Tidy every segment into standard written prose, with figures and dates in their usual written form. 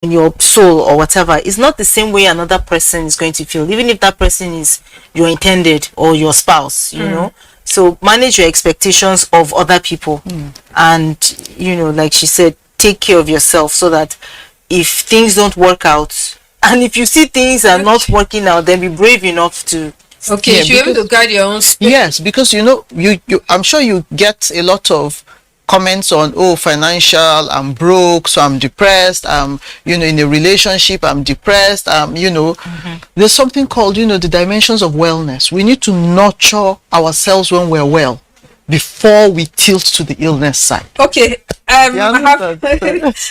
in your soul or whatever is not the same way another person is going to feel, even if that person is your intended or your spouse, you know. So manage your expectations of other people, and like she said, take care of yourself, so that if things don't work out, and if you see things are not working out, then be brave enough to you should be able to guide your own space. Yes, because you I'm sure you get a lot of comments on, oh, financial, I'm broke, so I'm depressed, in a relationship, I'm depressed, there's something called, the dimensions of wellness. We need to nurture ourselves when we're well before we tilt to the illness side. Okay, I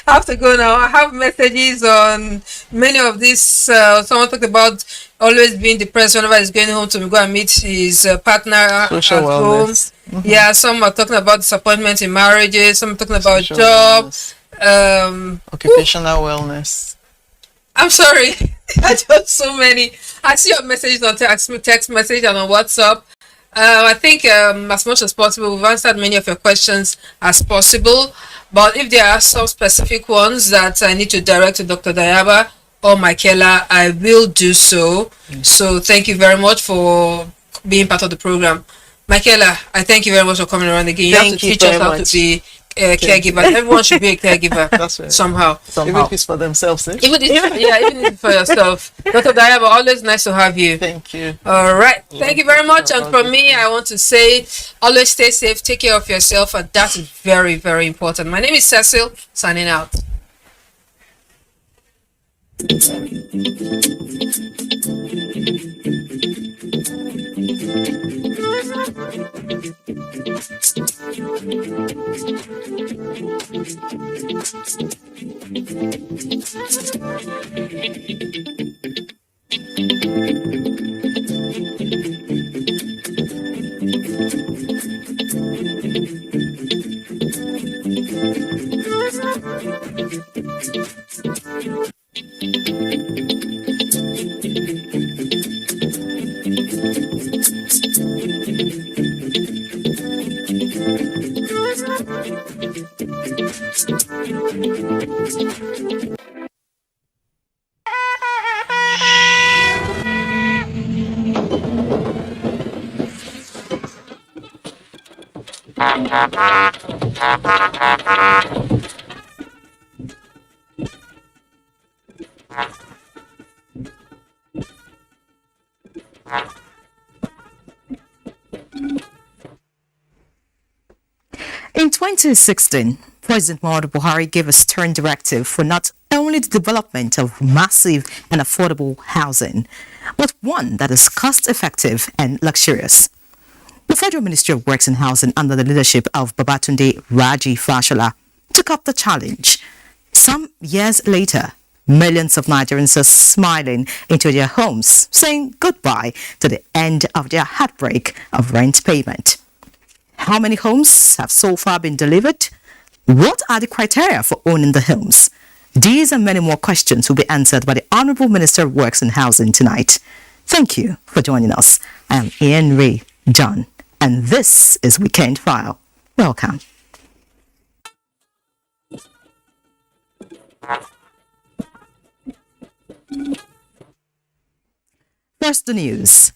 have to go now. I have messages on many of these. Someone talked about always being depressed whenever he's going home to go and meet his partner Social at wellness. home. Yeah, some are talking about disappointment in marriages. Some are talking about Social jobs. Occupational wellness. I'm sorry, I just so many. I see your messages on text message and on WhatsApp. I think as much as possible, we've answered many of your questions as possible. But if there are some specific ones that I need to direct to Dr. Dayaba or Michaela, I will do so. So thank you very much for being part of the program. Michaela, I thank you very much for coming around again. You have to teach us how to be a caregiver. Everyone should be a caregiver. That's right. Somehow. Even if it's for themselves, eh? Even if it's for yourself. Dr. Dayaba, always nice to have you. Thank you. All right. Thank you very much. And from me, I want to say, always stay safe, take care of yourself, and that is very, very important. My name is Cecil, signing out. In 2016, President Muhammadu Buhari gave a stern directive for not only the development of massive and affordable housing, but one that is cost-effective and luxurious. The Federal Ministry of Works and Housing, under the leadership of Babatunde Raji Fashola, took up the challenge. Some years later, millions of Nigerians are smiling into their homes, saying goodbye to the end of their heartbreak of rent payment. How many homes have so far been delivered? What are the criteria for owning the homes? These and many more questions will be answered by the Honorable Minister of Works and Housing tonight. Thank you for joining us. I am Ian Ray John, and this is Weekend File. Welcome. First, the news.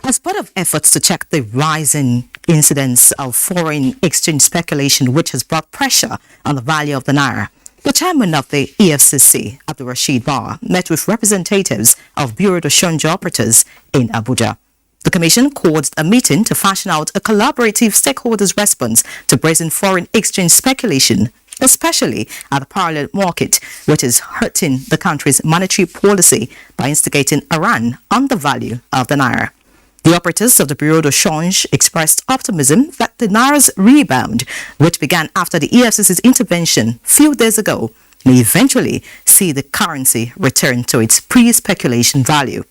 As part of efforts to check the rising incidence of foreign exchange speculation, which has brought pressure on the value of the naira, the chairman of the EFCC, Abdul Rashid Bawa, met with representatives of Bureau de Change operators in Abuja. The commission called a meeting to fashion out a collaborative stakeholders' response to brazen foreign exchange speculation, especially at the parallel market, which is hurting the country's monetary policy by instigating Iran on the value of the naira. The operators of the Bureau de Change expressed optimism that the naira's rebound, which began after the EFCC's intervention a few days ago, may eventually see the currency return to its pre-speculation value.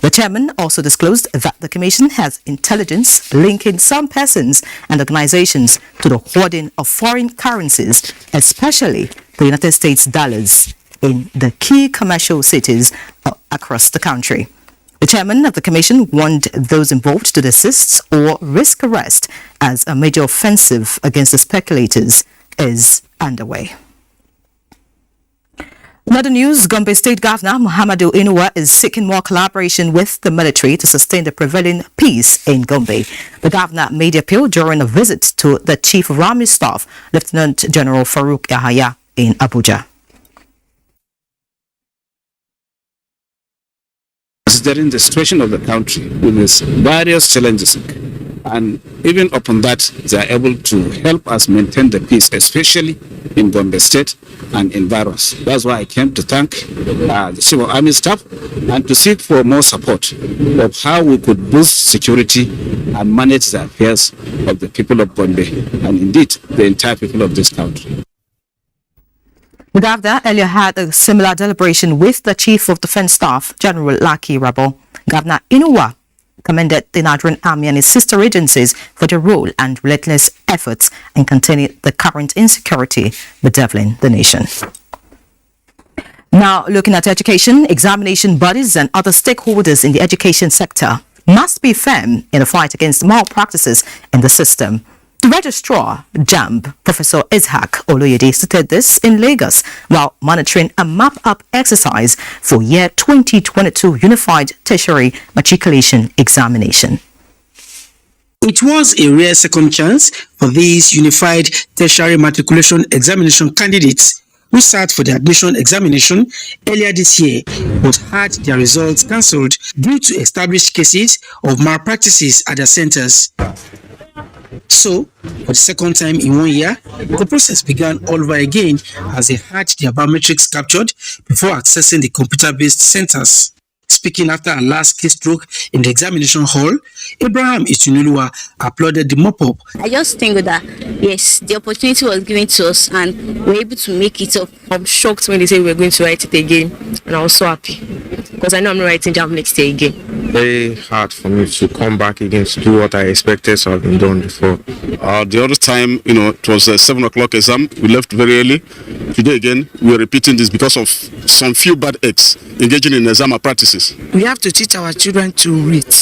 The chairman also disclosed that the commission has intelligence linking some persons and organizations to the hoarding of foreign currencies, especially the United States dollars, in the key commercial cities across the country. The chairman of the commission warned those involved to desist or risk arrest as a major offensive against the speculators is underway. In other news, Gombe State Governor Muhammadu Inuwa is seeking more collaboration with the military to sustain the prevailing peace in Gombe. The governor made the appeal during a visit to the Chief of Army Staff, Lieutenant General Farouk Yahaya, in Abuja. Considering the situation of the country with its various challenges, and even upon that, they are able to help us maintain the peace, especially in Gombe State and in Barros. That's why I came to thank the Chief of Army Staff and to seek for more support of how we could boost security and manage the affairs of the people of Gombe and indeed the entire people of this country. The governor earlier had a similar deliberation with the Chief of Defence Staff, General Laki Rabo. Governor Inuwa commended the Nigerian Army and its sister agencies for their role and relentless efforts in containing the current insecurity bedeviling the nation. Now, looking at education, examination bodies and other stakeholders in the education sector must be firm in the fight against malpractices in the system. The Registrar, JAMB, Professor Ishaq Oloyede, stated this in Lagos while monitoring a map-up exercise for year 2022 Unified Tertiary Matriculation Examination. It was a rare second chance for these Unified Tertiary Matriculation Examination candidates who sat for the admission examination earlier this year but had their results cancelled due to established cases of malpractices at their centers. So, for the second time in 1 year, the process began all over again as they had their biometrics captured before accessing the computer-based centers. Speaking after a last keystroke in the examination hall, Abraham Itunuluwa applauded the mop-up. I just think that, yes, the opportunity was given to us and we were able to make it up. I'm shocked when they said we were going to write it again, and I was so happy because I know I'm not writing JAMB next year again. Very hard for me to come back again to do what I expected to have been done before. The other time, it was a 7 o'clock exam. We left very early. Today again, we are repeating this because of some few bad eggs engaging in exam practices. We have to teach our children to read.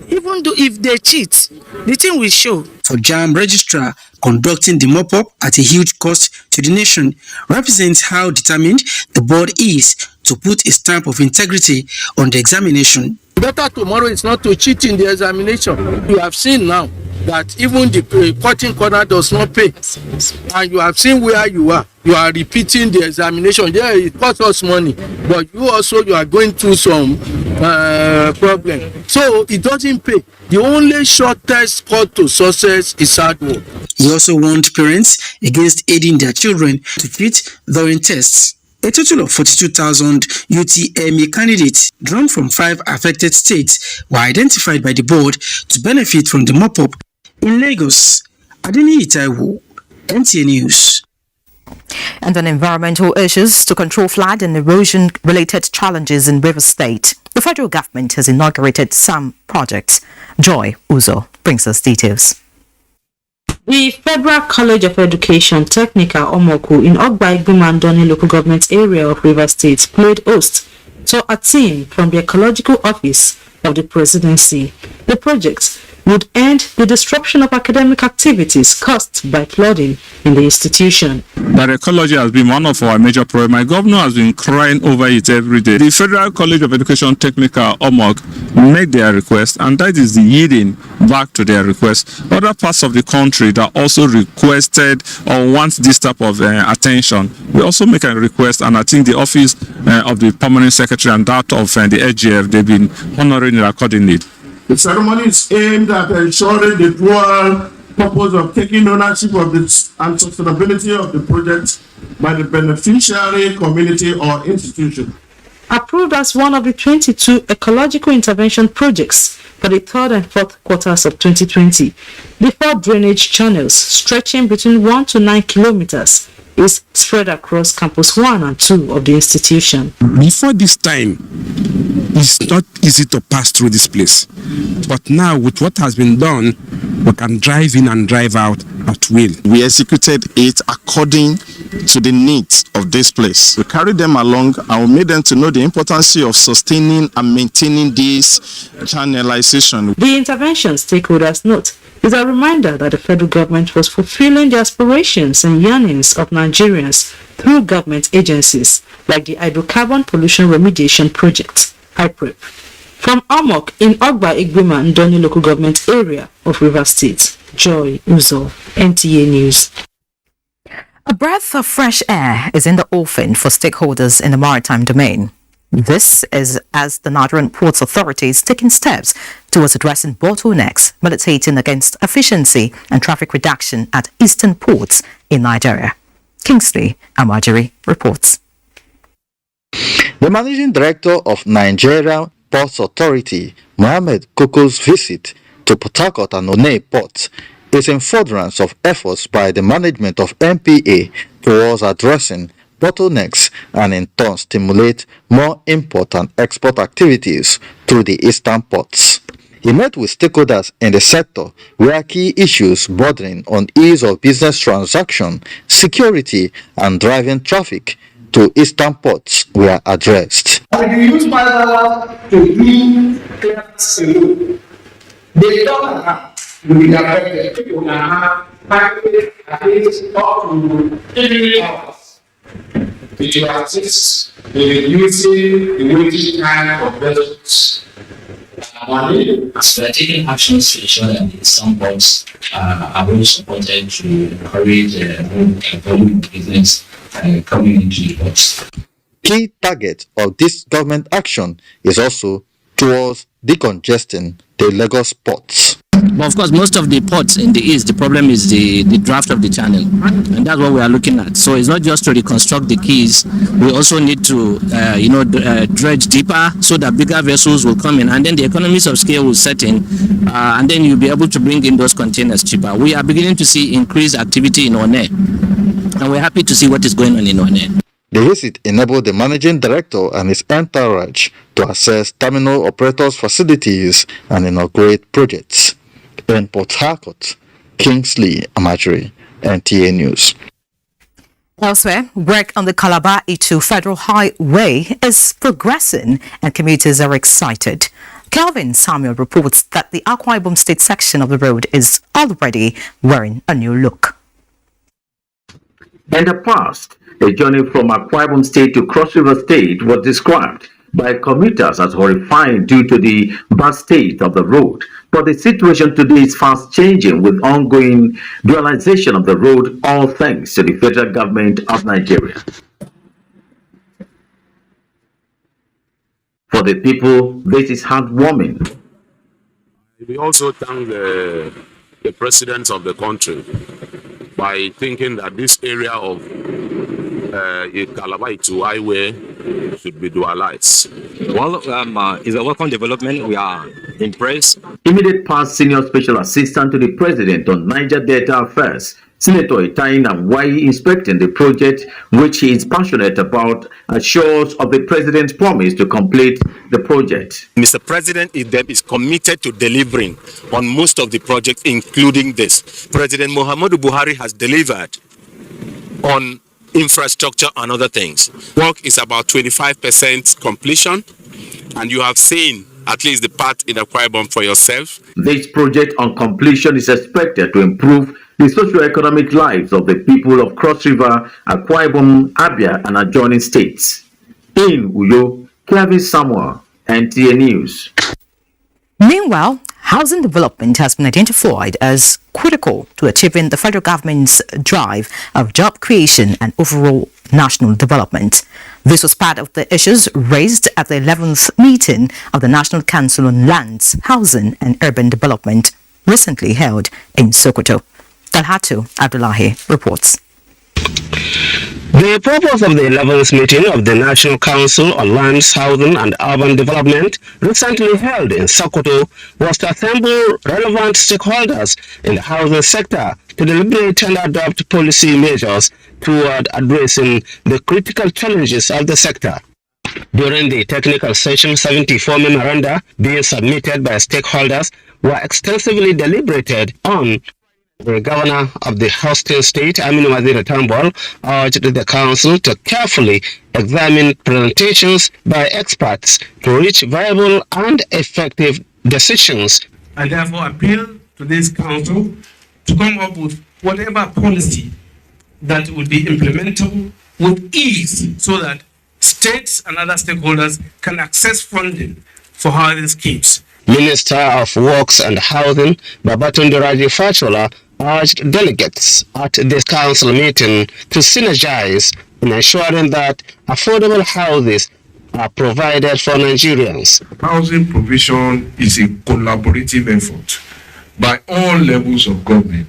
Even though if they cheat, the thing will show. For JAMB Registrar, conducting the mop-up at a huge cost to the nation represents how determined the board is to put a stamp of integrity on the examination. Better tomorrow is not to cheat in the examination. You have seen now that even the cutting corner does not pay, and you have seen where you are repeating the examination. Yeah, it costs us money, but you are going through some problem, so it doesn't pay. The only shortest cut to success is hard work. He also warned parents against aiding their children to cheat during tests. A total of 42,000 UTME candidates drawn from 5 affected states were identified by the board to benefit from the mop-up in Lagos. Adini Itaiwo, NTA News. And on environmental issues to control flood and erosion-related challenges in Rivers State, the federal government has inaugurated some projects. Joy Uzo brings us details. The Federal College of Education Technical Omoku in Ogba-Igbimandoni local government area of Rivers State played host to a team from the Ecological Office of the Presidency. The project would end the disruption of academic activities caused by flooding in the institution. That ecology has been one of our major problems. My governor has been crying over it every day. The Federal College of Education Technical OMOG made their request, and that is the yielding back to their request. Other parts of the country that also requested or want this type of attention, we also make a request, and I think the office of the Permanent Secretary and that of the SGF, they've been honoring it accordingly. The ceremony is aimed at ensuring the dual purpose of taking ownership of this and sustainability of the project by the beneficiary, community or institution. Approved as one of the 22 ecological intervention projects for the 3rd and 4th quarters of 2020, the 4 drainage channels stretching between 1 to 9 kilometers is spread across campus 1 and 2 of the institution. Before this time, it's not easy to pass through this place. But now, with what has been done, we can drive in and drive out at will. We executed it according to the needs of this place. We carried them along and we made them to know the importance of sustaining and maintaining this channelization. The intervention stakeholders note is a reminder that the federal government was fulfilling the aspirations and yearnings of Nigerians through government agencies like the Hydrocarbon Pollution Remediation Project, HYPREP. From Amok in Ogba-Igbima Ndoni local government area of Rivers State, Joy Uzo, NTA News. A breath of fresh air is in the offing for stakeholders in the maritime domain. This is as the Nigerian Ports Authority is taking steps towards addressing bottlenecks, militating against efficiency and traffic reduction at eastern ports in Nigeria. Kingsley Amajiri reports. The Managing Director of Nigerian Ports Authority, Mohammed Koko's visit to Port Harcourt and Onne ports is in furtherance of efforts by the management of NPA towards addressing bottlenecks and in turn stimulate more import and export activities through the eastern ports. He met with stakeholders in the sector where key issues bordering on ease of business transaction, security and driving traffic to eastern ports were addressed. If you use $5 to do clearance alone, the dollar will be affected. People can have package at least up to 3 hours. It will assist in reducing the waiting time of vessels. So we are taking actions to ensure that some ports are well supported to encourage volume of business coming into the ports. Key target of this government action is also towards decongesting the Lagos ports. But of course, most of the ports in the east, the problem is the draft of the channel, and that's what we are looking at. So it's not just to reconstruct the quays. We also need to, dredge deeper so that bigger vessels will come in, and then the economies of scale will set in, and then you'll be able to bring in those containers cheaper. We are beginning to see increased activity in Onne, and we're happy to see what is going on in Onne. The visit enabled the managing director and his entourage to assess terminal operators' facilities and inaugurate projects. In Port Harcourt, Kingsley Amajiri, NTA News. Elsewhere, work on the Calabar-Itu Federal Highway is progressing and commuters are excited. Kelvin Samuel reports that the Akwa Ibom State section of the road is already wearing a new look. In the past, a journey from Akwa Ibom State to Cross River State was described by commuters as horrifying due to the bad state of the road. But the situation today is fast changing with ongoing dualization of the road, all thanks to the federal government of Nigeria. For the people, this is heartwarming. We also thank the president of the country by thinking that this area of Calabar-Itu highway should be dualized. Well, it's a welcome development. We are impressed. Immediate past senior special assistant to the president on Niger Delta Affairs, Senator Itain Awai, inspecting the project, which he is passionate about, assures of the president's promise to complete the project. Mr. President is committed to delivering on most of the projects, including this. President Muhammadu Buhari has delivered on infrastructure and other things. Work is about 25% completion, and you have seen at least the part in Akwa Ibom for yourself. This project on completion is expected to improve the socio-economic lives of the people of Cross River, Akwa Ibom, Abia, and adjoining states. In Uyo, Kelvin Samuel, NTA News. Meanwhile, housing development has been identified as critical to achieving the federal government's drive of job creation and overall national development. This was part of the issues raised at the 11th meeting of the National Council on Lands, Housing and Urban Development, recently held in Sokoto. Talhatu Abdullahi reports. The purpose of the 11th meeting of the National Council on Lands, Housing and Urban Development, recently held in Sokoto, was to assemble relevant stakeholders in the housing sector to deliberate and adopt policy measures toward addressing the critical challenges of the sector. During the technical session, 74 memoranda being submitted by stakeholders were extensively deliberated on. The governor of the hosting state, Aminu Waziri Tambol, urged the council to carefully examine presentations by experts to reach viable and effective decisions. I therefore appeal to to this council to come up with whatever policy that would be implementable with ease so that states and other stakeholders can access funding for housing schemes. Minister of Works and Housing, Babatunde Raji Fachola, urged delegates at this council meeting to synergize in ensuring that affordable houses are provided for Nigerians. Housing provision is a collaborative effort by all levels of government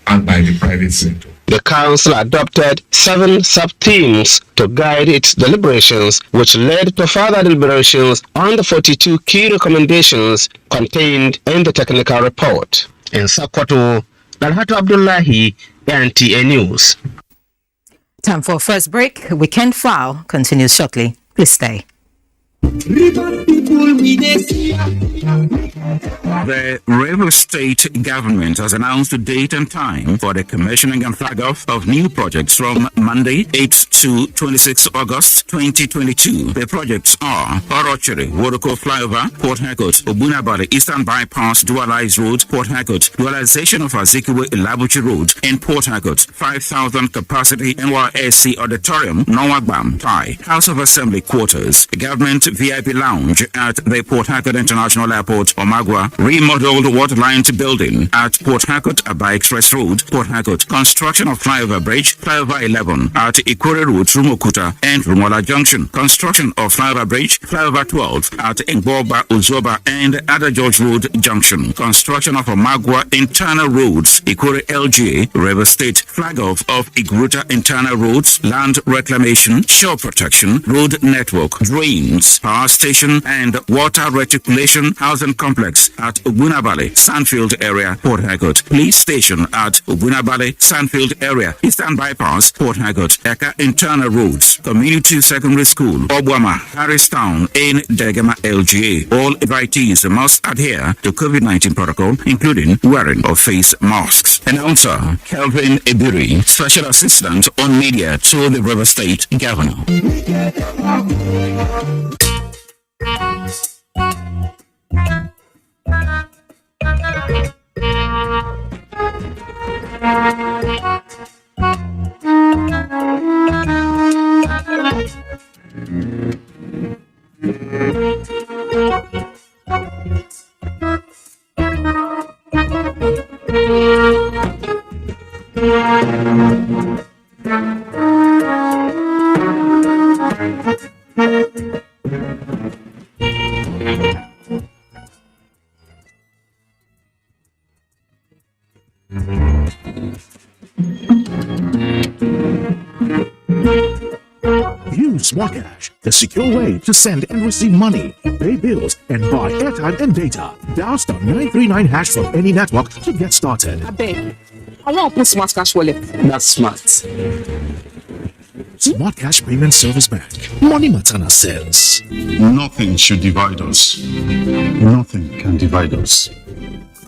and by the private sector. The council adopted 7 sub-themes to guide its deliberations, which led to further deliberations on the 42 key recommendations contained in the technical report. In Sokoto, Dalhatu Abdullahi, NTA News. Time for a first break. Weekend File continues shortly. Please stay. The River State government has announced the date and time for the commissioning and flag-off of new projects from Monday, 8 to 26 August 2022. The projects are Orochiri, Wodoko Flyover, Port Harcourt, Obunabali Eastern Bypass, Dualize Road, Port Harcourt, dualization of Azikiwe Ilabuchi Road in Port Harcourt, 5,000 capacity NYSC Auditorium, Nowagbam, Tai, House of Assembly Quarters, Government VIP Lounge at the Port Harcourt International Airport, Omagua, remodeled water-lined building at Port Harcourt, Aba Express Road, Port Harcourt, construction of flyover bridge, flyover 11 at Ikore Road, Rumukuta and Rumola Junction, construction of flyover bridge, flyover 12 at Ngboba, Uzoba and Ada George Road Junction, construction of Omagua internal roads, Ikore LGA, River State, flag-off of Igruta internal roads, land reclamation, shore protection, road network, drains, power station and water reticulation housing complex at Obunabali, Sandfield area, Port Harcourt, police station at Obunabali, Sandfield area, Eastern Bypass, Port Harcourt, Eka internal roads, community secondary school, Obwama, Harristown in Degema LGA. All invitees must adhere to COVID-19 protocol, including wearing of face masks. Announcer Kelvin Ibiri, Special Assistant on Media to the River State Governor. Use SmartCash, the secure way to send and receive money, pay bills, and buy airtime and data. Dial *939# from any network to get started. I beg. I want to put SmartCash wallet. That's smart. SmartCash Payment Service Bank. Money Matana says. Nothing should divide us. Nothing can divide us.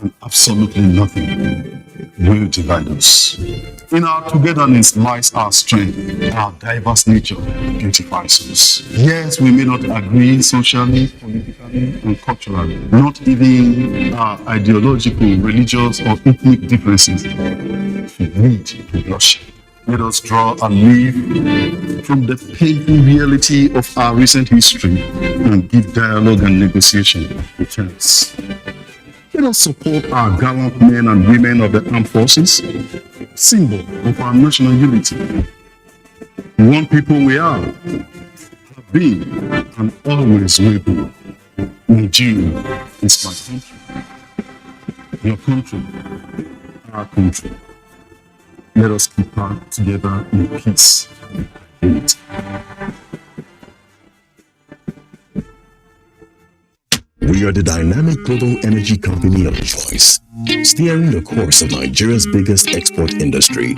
And absolutely nothing will divide us. In our togetherness lies our strength. Our diverse nature beautifies us. Yes, we may not agree socially, politically, and culturally. Not even our ideological, religious, or ethnic differences should lead to bloodshed. Let us draw a leaf from the painful reality of our recent history and give dialogue and negotiation a chance. Let us support our gallant men and women of the armed forces, symbol of our national unity. One people we are, have been, and always will be. Nigeria is my country. Your country, our country. Let us keep her together in peace and unity. We are the dynamic global energy company of choice, steering the course of Nigeria's biggest export industry.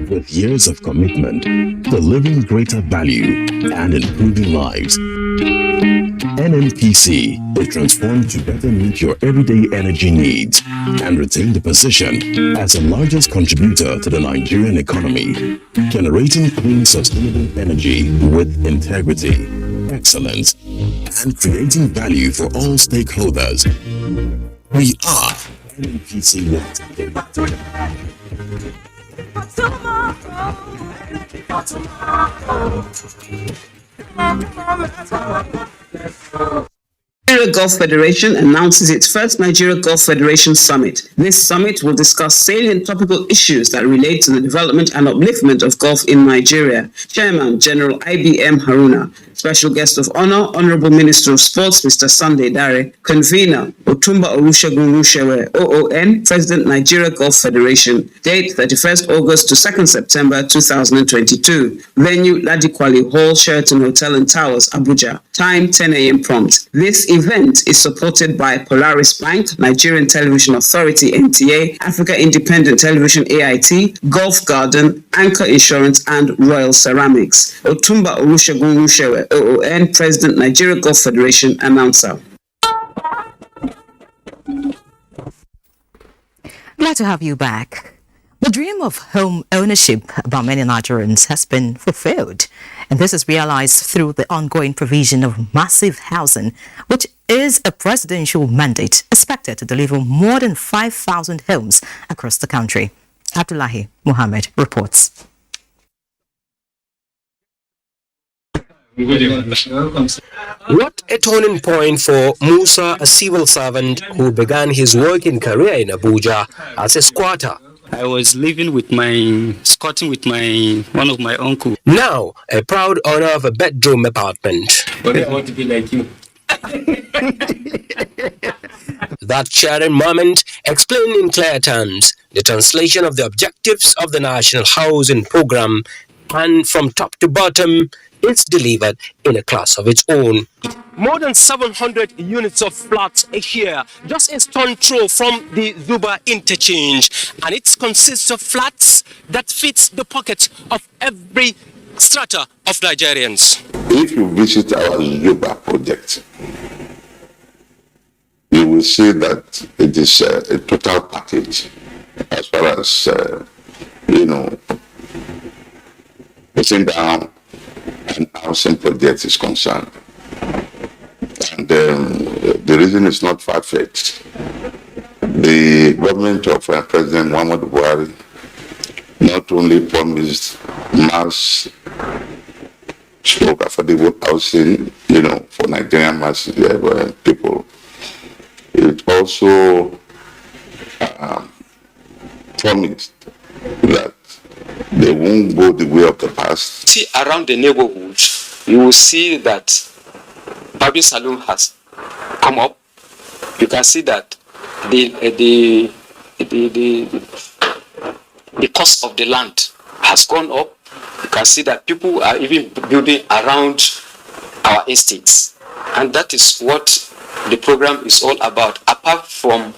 With years of commitment, delivering greater value and improving lives, NNPC is transformed to better meet your everyday energy needs and retain the position as the largest contributor to the Nigerian economy, generating clean, sustainable energy with integrity, excellence, and creating value for all stakeholders. We are NPC Nigeria Gulf Federation announces its first Nigeria Gulf Federation Summit. This summit will discuss salient topical issues that relate to the development and upliftment of Gulf in Nigeria. Chairman General IBM Haruna, Special Guest of Honor, Honorable Minister of Sports, Mr. Sunday Dare, Convener Otumba Olusegun Rushewe, OON, President Nigeria Gulf Federation, date 31st August to 2nd September 2022. Venue Ladikwali Hall, Sheraton Hotel and Towers, Abuja. Time 10 a.m. prompt. This event is supported by Polaris Bank, Nigerian Television Authority NTA, Africa Independent Television AIT, Gulf Garden, Anchor Insurance and Royal Ceramics. Otumba Olusegun Rushewe, OON, President Nigeria Gulf Federation, announcer. Glad to have you back. The dream of home ownership by many Nigerians has been fulfilled, and this is realized through the ongoing provision of massive housing, which is a presidential mandate expected to deliver more than 5,000 homes across the country. Abdullahi Mohammed reports. What a turning point for Musa, a civil servant who began his working career in Abuja as a squatter. I was squatting with one of my uncles. Now, a proud owner of a bedroom apartment. But I want to be like you. That sharing moment explained in clear terms the translation of the objectives of the National Housing Program, and from top to bottom, it's delivered in a class of its own. More than 700 units of flats a year, just a stone throw from the Zuba interchange. And it consists of flats that fits the pockets of every strata of Nigerians. If you visit our Zuba project, you will see that it is a total package as far as, sitting down and housing project is concerned. And the reason is not far-fetched. The government of President Muhammadu Buhari not only promised mass stroke affordable housing, for Nigerian mass people, it also promised that they won't go the way of the past. See, around the neighborhood, you will see that Baby Saloon has come up. You can see that the cost of the land has gone up. You can see that people are even building around our estates, and that is what the program is all about. Apart from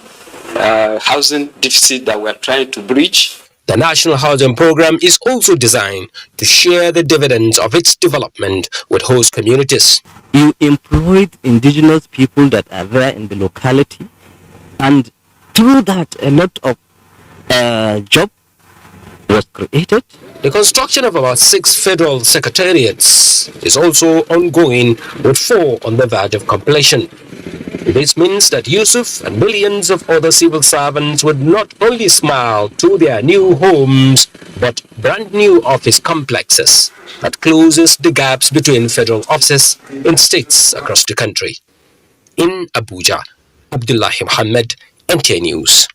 housing deficit that we are trying to bridge, the National Housing Program is also designed to share the dividends of its development with host communities. You employed indigenous people that are there in the locality, and through that a lot of job was created. The construction of about 6 federal secretariats is also ongoing, with 4 on the verge of completion. This means that Yusuf and millions of other civil servants would not only smile to their new homes, but brand new office complexes that closes the gaps between federal offices in states across the country. In Abuja, Abdullahi Mohammed, NTA News.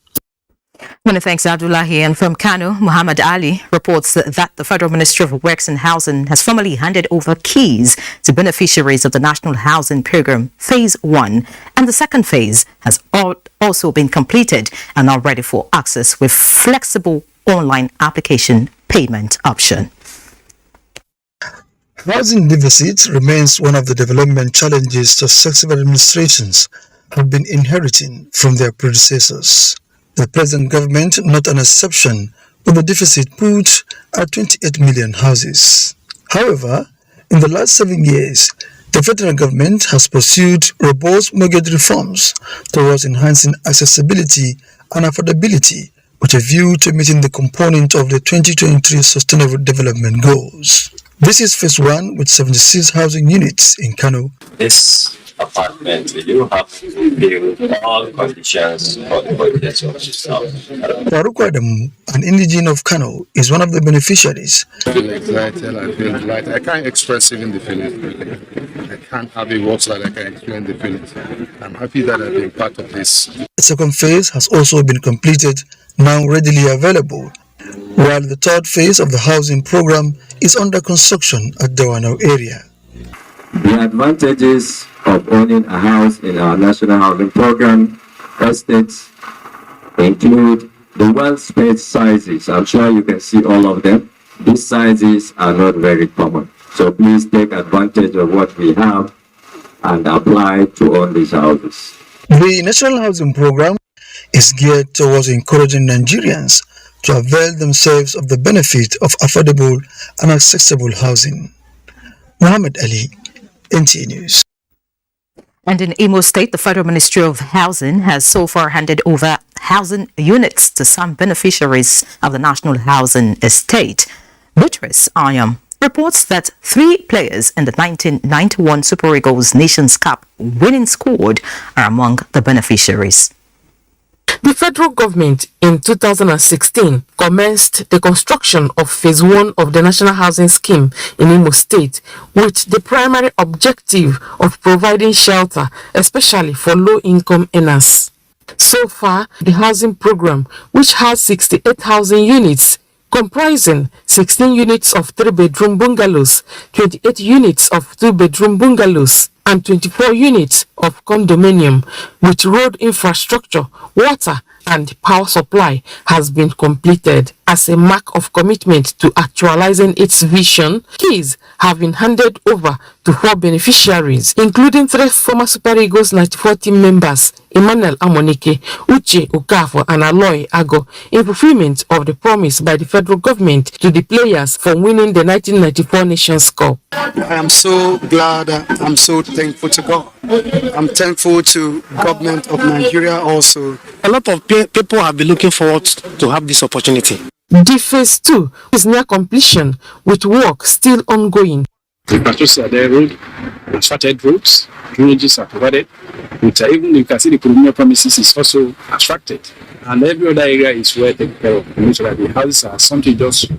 Many thanks, Abdullahi. And from Kano, Muhammad Ali reports that the Federal Ministry of Works and Housing has formally handed over keys to beneficiaries of the National Housing Program Phase 1, and the second phase has also been completed and are ready for access with flexible online application payment option. Housing deficit remains one of the development challenges successive administrations have been inheriting from their predecessors. The present government, not an exception, with the deficit put at 28 million houses. However, in the last 7 years, the federal government has pursued robust mortgage reforms towards enhancing accessibility and affordability with a view to meeting the component of the 2023 Sustainable Development Goals. This is phase 1 with 76 housing units in Kano. This apartment, you have to fulfill all conditions for the purchase of this house. Farouk Adamu, an indigene of Kano, is one of the beneficiaries. I feel excited, I feel delighted. I can't express even the feelings, really. I can't have a words that I can explain the feelings. I'm happy that I've been part of this. The second phase has also been completed, now readily available, while the third phase of the housing program is under construction at Dawanau area. The advantages of owning a house in our national housing program estates include the well-spaced sizes. I'm sure you can see all of them. These sizes are not very common. So please take advantage of what we have and apply to own these houses. The national housing program is geared towards encouraging Nigerians to avail themselves of the benefit of affordable and accessible housing. Muhammad Ali, NTA News. And in Imo State, the Federal Ministry of Housing has so far handed over housing units to some beneficiaries of the National Housing Estate. Beatrice Ayam reports that 3 players in the 1991 Super Eagles Nations Cup winning squad are among the beneficiaries. The federal government in 2016 commenced the construction of Phase 1 of the National Housing Scheme in Imo State with the primary objective of providing shelter, especially for low-income earners. So far, the housing program, which has 68 housing units, comprising 16 units of 3-bedroom bungalows, 28 units of 2-bedroom bungalows, and 24 units of condominium with road infrastructure, water, and power supply has been completed. As a mark of commitment to actualizing its vision, keys have been handed over to 4 beneficiaries, including 3 former Super Eagles 94 team members, Emmanuel Amonike, Uche Okafo, and Aloy Ago, in fulfillment of the promise by the federal government to the players for winning the 1994 Nations Cup. I am so glad, I'm so thankful to God. I'm thankful to government of Nigeria also. A lot of people have been looking forward to have this opportunity. The Phase 2 is near completion with work still ongoing. The infrastructure there, road, asphalted roads, drainages are provided. Even you can see the colonial premises is also attracted. And every other area is well taken care of. Make sure that the houses are something just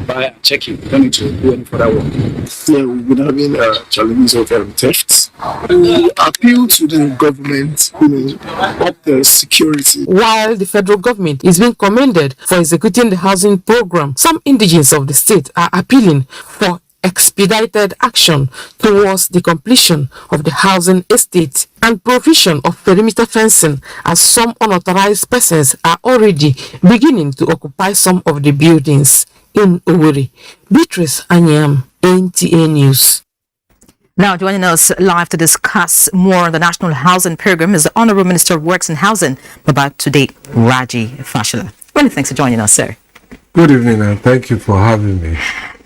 buy and check it. You don't need to do any further work. Yeah, we've been having challenges of thefts. We appeal to the government, up the security. While the federal government is being commended for executing the housing program, some indigenes of the state are appealing for expedited action towards the completion of the housing estate and provision of perimeter fencing, as some unauthorized persons are already beginning to occupy some of the buildings in Owerri. Beatrice Anyam, NTA News. Now joining us live to discuss more on the National Housing Program is the Honourable Minister of Works and Housing, Babatude Raji Fashola. Many thanks for joining us, sir. Good evening, and thank you for having me.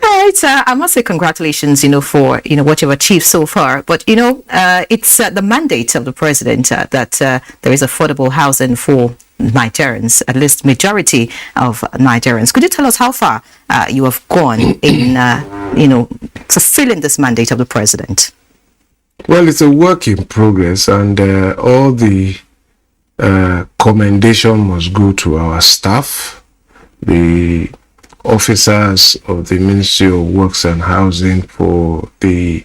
Right, I must say congratulations, for what you've achieved so far. But it's the mandate of the president that there is affordable housing for Nigerians, at least majority of Nigerians. Could you tell us how far you have gone in, fulfilling this mandate of the president? Well, it's a work in progress, and all the commendation must go to our staff, the officers of the Ministry of Works and Housing, for the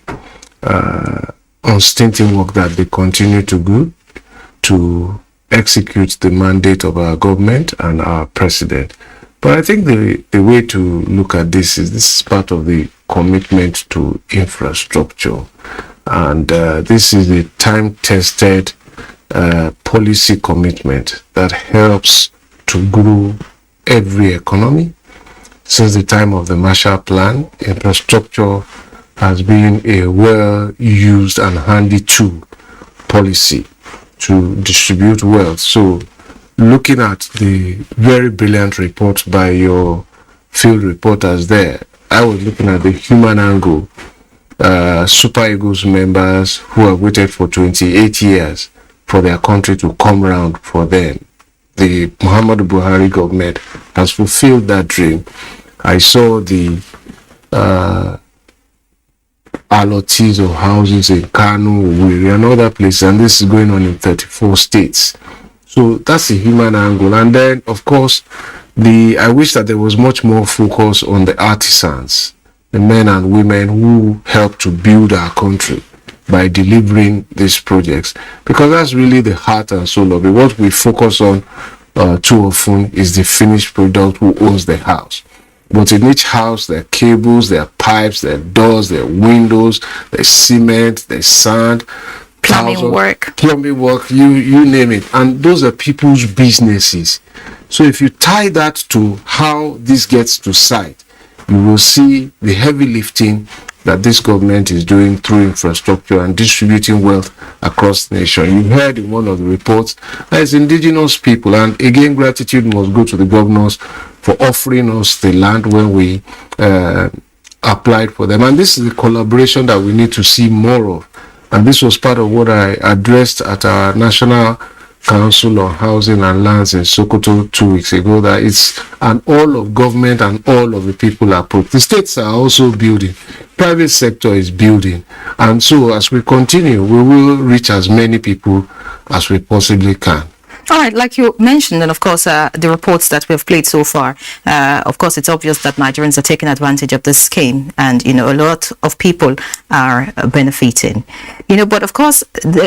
unstinting work that they continue to do to execute the mandate of our government and our president. But I think the way to look at this is part of the commitment to infrastructure, and this is a time-tested policy commitment that helps to grow every economy. Since the time of the Marshall Plan, infrastructure has been a well-used and handy tool policy to distribute wealth. So, looking at the very brilliant report by your field reporters there, I was looking at the human angle. Super Eagles members who have waited for 28 years for their country to come round for them. The Muhammadu Buhari government has fulfilled that dream. I saw the allottees of houses in Kano, Owerri, and other places, and this is going on in 34 states. So that's the human angle. And then, of course, I wish that there was much more focus on the artisans, the men and women who help to build our country by delivering these projects, because that's really the heart and soul of it. What we focus on too often is the finished product, who owns the house. But in each house, there are cables, there are pipes, there are doors, there are windows, there's cement, there's sand, plumbing work, you name it. And those are people's businesses. So if you tie that to how this gets to site, you will see the heavy lifting that this government is doing through infrastructure and distributing wealth across the nation. You heard in one of the reports that it's indigenous people, and again, gratitude must go to the governors for offering us the land when we applied for them. And this is the collaboration that we need to see more of. And this was part of what I addressed at our National Council on Housing and Lands in Sokoto 2 weeks ago, that it's an all of government and all of the people approach. The states are also building, private sector is building, and so as we continue, we will reach as many people as we possibly can. All right, like you mentioned, and of course, the reports that we've played so far, of course, it's obvious that Nigerians are taking advantage of this scheme, and, a lot of people are benefiting. But of course,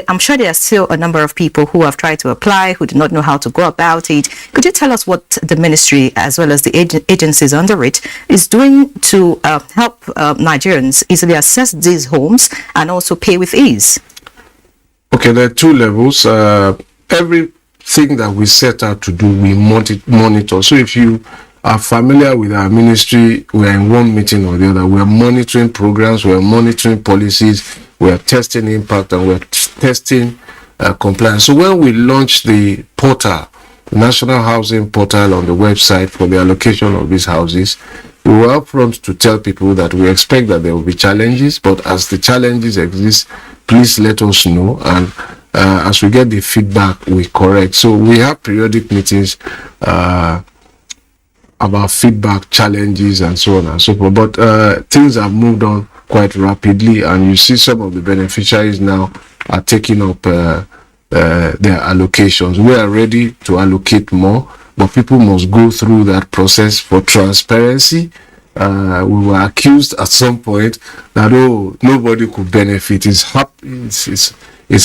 I'm sure there are still a number of people who have tried to apply, who do not know how to go about it. Could you tell us what the ministry, as well as the agencies under it, is doing to help Nigerians easily access these homes and also pay with ease? Okay, there are two levels. Everything that we set out to do, we monitor. So if you are familiar with our ministry, we are in one meeting or the other. We are monitoring programs, we are monitoring policies, we are testing impact, and we are testing compliance. So when we launch the portal, the National Housing Portal on the website for the allocation of these houses, we were upfront to tell people that we expect that there will be challenges, but as the challenges exist, please let us know, and as we get the feedback, we correct. So we have periodic meetings about feedback, challenges, and so on and so forth. But things have moved on quite rapidly, and you see some of the beneficiaries now are taking up their allocations. We are ready to allocate more, but people must go through that process for transparency. We were accused at some point that, nobody could benefit. It's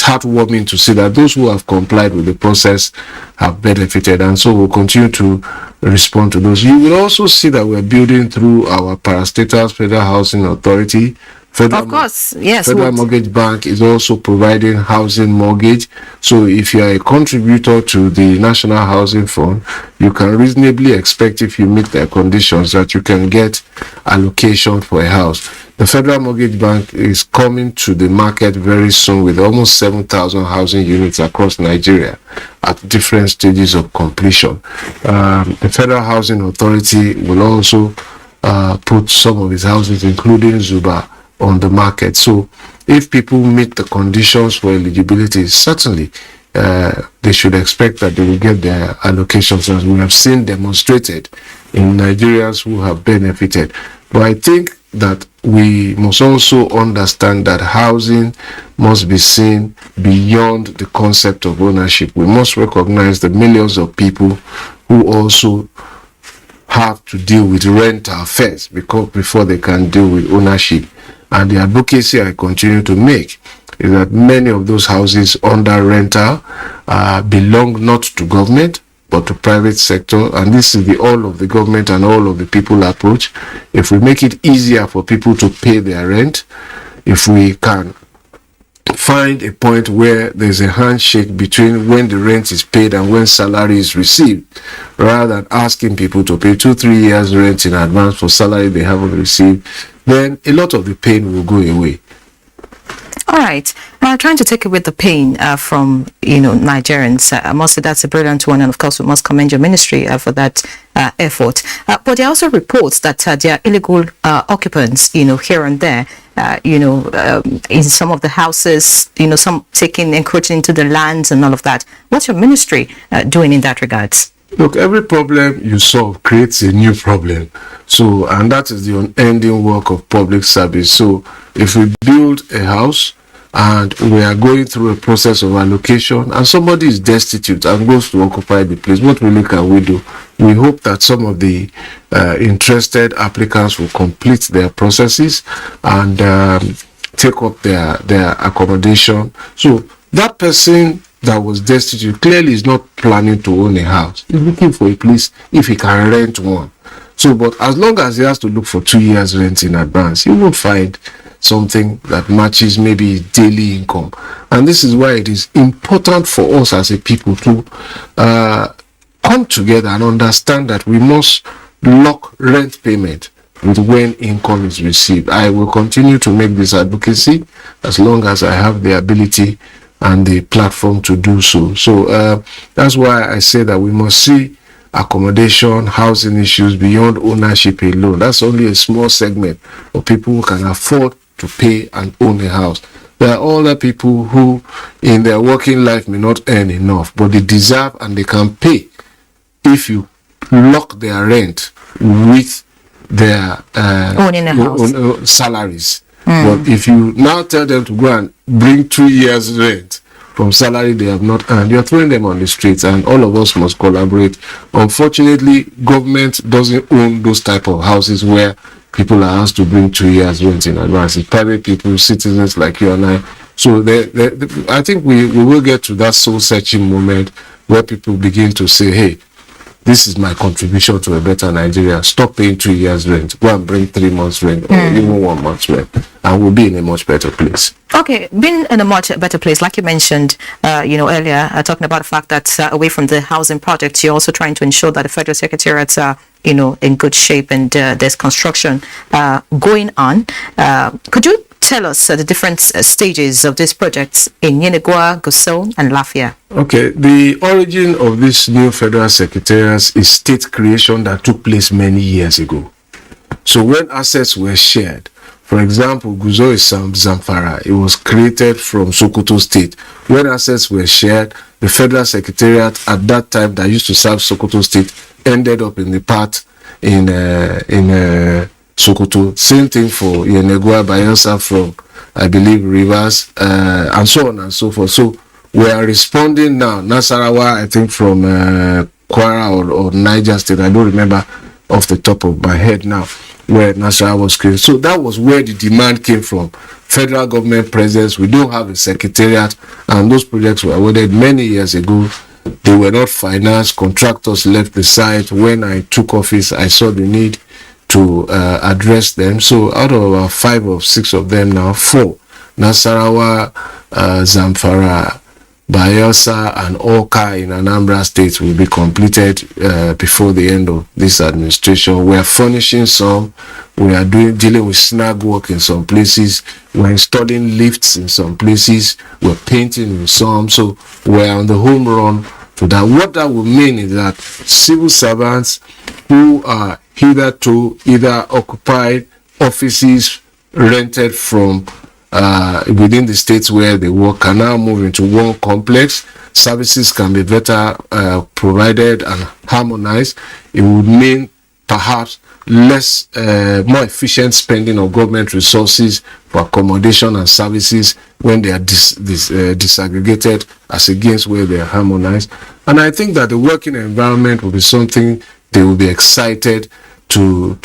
heartwarming to see that those who have complied with the process have benefited, and so we'll continue to respond to those. You will also see that we're building through our parastatals, Federal Housing Authority. Federal Mortgage Bank is also providing housing mortgage. So if you are a contributor to the National Housing Fund, you can reasonably expect, if you meet their conditions, that you can get allocation for a house. The Federal Mortgage Bank is coming to the market very soon with almost 7,000 housing units across Nigeria at different stages of completion. The Federal Housing Authority will also put some of its houses, including Zuba, on the market. So if people meet the conditions for eligibility, certainly they should expect that they will get their allocations, as we have seen demonstrated in Nigerians who have benefited. But I think that we must also understand that housing must be seen beyond the concept of ownership. We must recognize the millions of people who also have to deal with rental first before they can deal with ownership. And the advocacy I continue to make is that many of those houses under rental belong not to government, but to private sector, and this is the all of the government and all of the people approach. If we make it easier for people to pay their rent, if we can find a point where there's a handshake between when the rent is paid and when salary is received, rather than asking people to pay 2-3 years rent in advance for salary they haven't received, then a lot of the pain will go away. All right. Trying to take away the pain from Nigerians. I must say that's a brilliant one, and of course we must commend your ministry for that effort. But there are also reports that there are illegal occupants, here and there, in some of the houses, some encroaching into the lands and all of that. What's your ministry doing in that regards? Look, every problem you solve creates a new problem. So, and that is the unending work of public service. So, if we build a house and we are going through a process of allocation and somebody is destitute and goes to occupy the place, what really can we do? We hope that some of the interested applicants will complete their processes and take up their accommodation. So, that person that was destitute clearly is not planning to own a house. He's looking for a place if he can rent one. So, but as long as he has to look for 2 years rent in advance, he will find something that matches maybe his daily income. And this is why it is important for us as a people to come together and understand that we must lock rent payment with when income is received. I will continue to make this advocacy as long as I have the ability and the platform to do so. So that's why I say that we must see accommodation, housing issues beyond ownership alone. That's only a small segment of people who can afford to pay and own a house. There are other people who in their working life may not earn enough, but they deserve and they can pay if you lock their rent with their owning a house. Salaries. But if you now tell them to go and bring 2 years rent from salary they have not earned, you're throwing them on the streets, and all of us must collaborate. Unfortunately, government doesn't own those type of houses where people are asked to bring 2 years rent in advance. It's private people, citizens like you and I. So I think we will get to that soul-searching moment where people begin to say, hey, this is my contribution to a better Nigeria. Stop paying 2 years rent. Go and bring 3 months rent or even 1 month's rent, and we'll be in a much better place. Okay, being in a much better place, like you mentioned, earlier, talking about the fact that away from the housing project, you're also trying to ensure that the federal secretariats are, in good shape and there's construction going on. Could you tell us the different stages of these projects in Yenagoa, Gusau, and Lafia? Okay, the origin of this new federal secretariat is state creation that took place many years ago. So when assets were shared, for example, Gusau is Zamfara, it was created from Sokoto State. When assets were shared, the federal secretariat at that time that used to serve Sokoto State ended up in the part in Sokoto. Same thing for Yenagoa, Bayelsa from, I believe, Rivers, and so on and so forth. So we are responding now. Nasarawa, I think from Kwara or Niger State, I don't remember off the top of my head now, where Nasarawa was created. So that was where the demand came from. Federal government presence, we don't have a secretariat, and those projects were awarded many years ago. They were not financed, contractors left the site. When I took office, I saw the need to address them. So out of about 5 or 6 of them now, 4, Nasarawa, Zamfara, Bayelsa, and Oka in Anambra State will be completed before the end of this administration. We are furnishing some. We are dealing with snag work in some places. We're installing lifts in some places. We're painting in some. So we're on the home run to that. What that will mean is that civil servants who are either occupied offices rented from within the states where they work can now move into one complex. Services can be better provided and harmonized. It would mean perhaps more efficient spending of government resources for accommodation and services when they are disaggregated as against where they are harmonized. And I think that the working environment will be something they will be excited to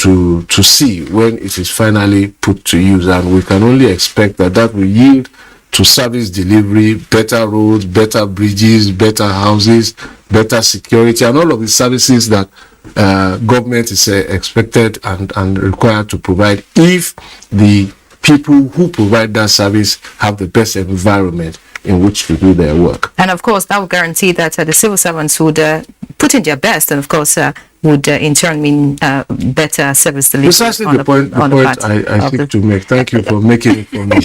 see when it is finally put to use, and we can only expect that will yield to service delivery, better roads, better bridges, better houses, better security, and all of the services that government is expected and required to provide if the people who provide that service have the best environment in which to do their work. And of course, that will guarantee that the civil servants would put in their best, and of course would in turn mean better service delivery. Precisely the point I seek to make. Thank you for making it for me.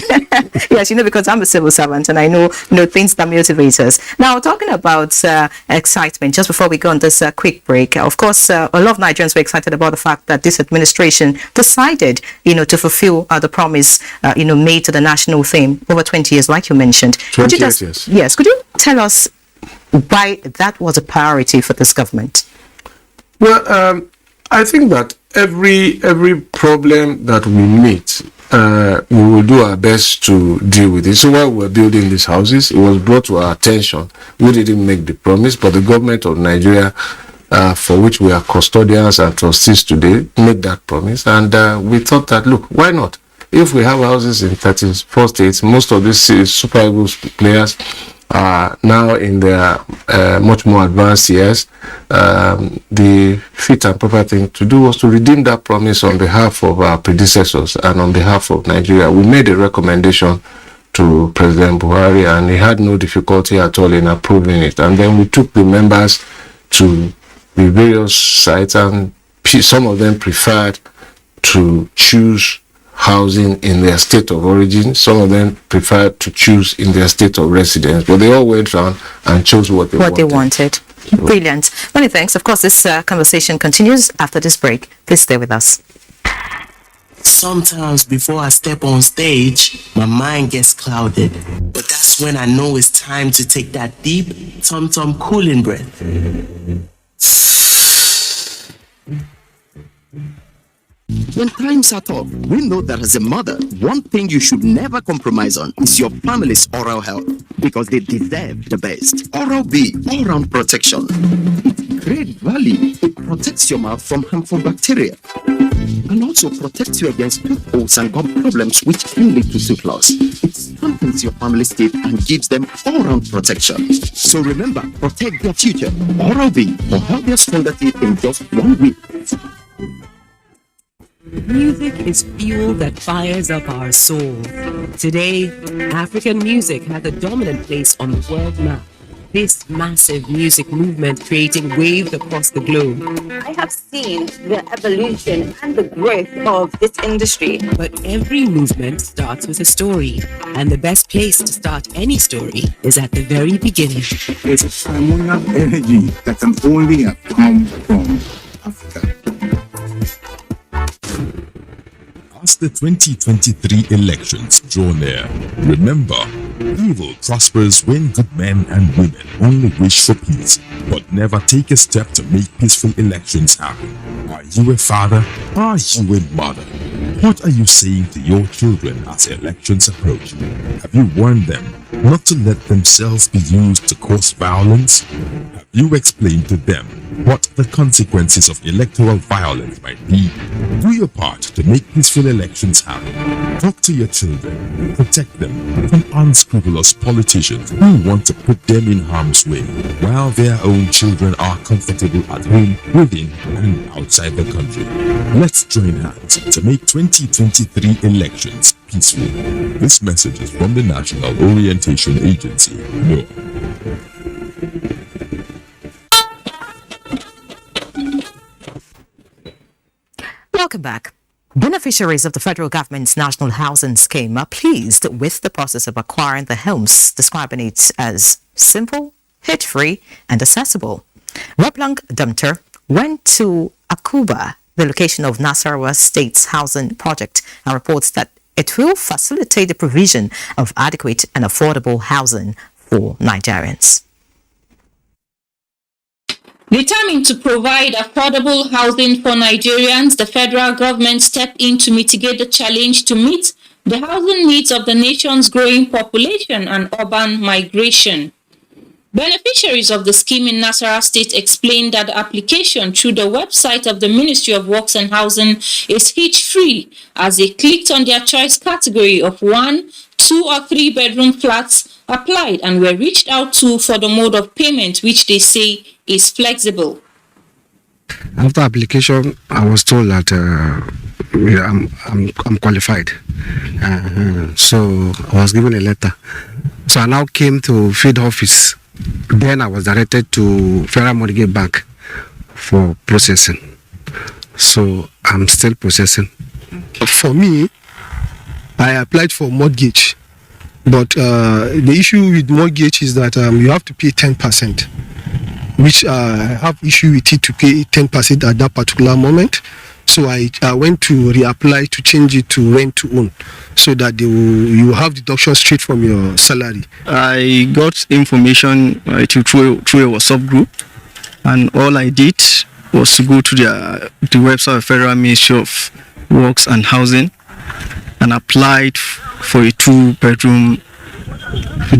Yes, because I'm a civil servant and I know things that motivate us. Now, talking about excitement, just before we go on this quick break, of course, a lot of Nigerians were excited about the fact that this administration decided, to fulfill the promise, made to the national theme over 20 years, like you mentioned. 20 years. Yes. Could you tell us why that was a priority for this government? Well, I think that every problem that we meet, we will do our best to deal with it. So while we're building these houses, it was brought to our attention. We didn't make the promise, but the government of Nigeria, for which we are custodians and trustees today, made that promise. And we thought that, look, why not? If we have houses in 34 states, most of these Super Eagles players are now in their much more advanced years. The fit and proper thing to do was to redeem that promise on behalf of our predecessors and on behalf of Nigeria. We made a recommendation to President Buhari, and he had no difficulty at all in approving it. And then we took the members to the various sites, and some of them preferred to choose housing in their state of origin. Some of them preferred to choose in their state of residence, but they all went around and chose what they wanted. Brilliant. Many thanks. Of course, this conversation continues after this break. Please stay with us. Sometimes before I step on stage, my mind gets clouded. But that's when I know it's time to take that deep, tum-tum cooling breath. When times are tough, we know that as a mother, one thing you should never compromise on is your family's oral health, because they deserve the best. Oral-B, all-round protection. It's great value. It protects your mouth from harmful bacteria and also protects you against tooth holes and gum problems which can lead to tooth loss. It strengthens your family's teeth and gives them all-round protection. So remember, protect their future. Oral-B for healthier, stronger teeth in just 1 week. Music is fuel that fires up our soul. Today, African music has a dominant place on the world map. This massive music movement creating waves across the globe. I have seen the evolution and the growth of this industry. But every movement starts with a story, and the best place to start any story is at the very beginning. It's a ceremonial energy that can only come from Africa. As the 2023 elections draw near, remember, evil prospers when good men and women only wish for peace, but never take a step to make peaceful elections happen. Are you a father? Are you a mother? What are you saying to your children as elections approach? Have you warned them not to let themselves be used to cause violence? Have you explained to them what the consequences of electoral violence might be? Do your part to make peaceful elections happen. Talk to your children. Protect them from unscrupulous politicians who want to put them in harm's way, while their own children are comfortable at home, within and outside the country. Let's join hands to make 2023 elections peaceful. This message is from the National Orientation Agency, NOAA. Welcome back. Beneficiaries of the federal government's National Housing Scheme are pleased with the process of acquiring the homes, describing it as simple, hitch-free, and accessible. Rablang Dumter went to Akuba, the location of Nasarawa State's housing project, and reports that it will facilitate the provision of adequate and affordable housing for Nigerians. Determined to provide affordable housing for Nigerians, the federal government stepped in to mitigate the challenge to meet the housing needs of the nation's growing population and urban migration. Beneficiaries of the scheme in Nasarawa State explained that the application through the website of the Ministry of Works and Housing is hitch-free, as they clicked on their choice category of 1, 2 or 3 bedroom flats, applied and were reached out to for the mode of payment, which they say is flexible. After application, I was told that I'm qualified. So I was given a letter. So I now came to field office. Then I was directed to Federal Mortgage Bank for processing. So I'm still processing. For me, I applied for mortgage. But the issue with mortgage is that you have to pay 10%, which I have issue with it to pay 10% at that particular moment. So I went to reapply to change it to rent to own, so that you have deduction straight from your salary. I got information through a WhatsApp group, and all I did was to go to the website of Federal Ministry of Works and Housing and applied for a 2-bedroom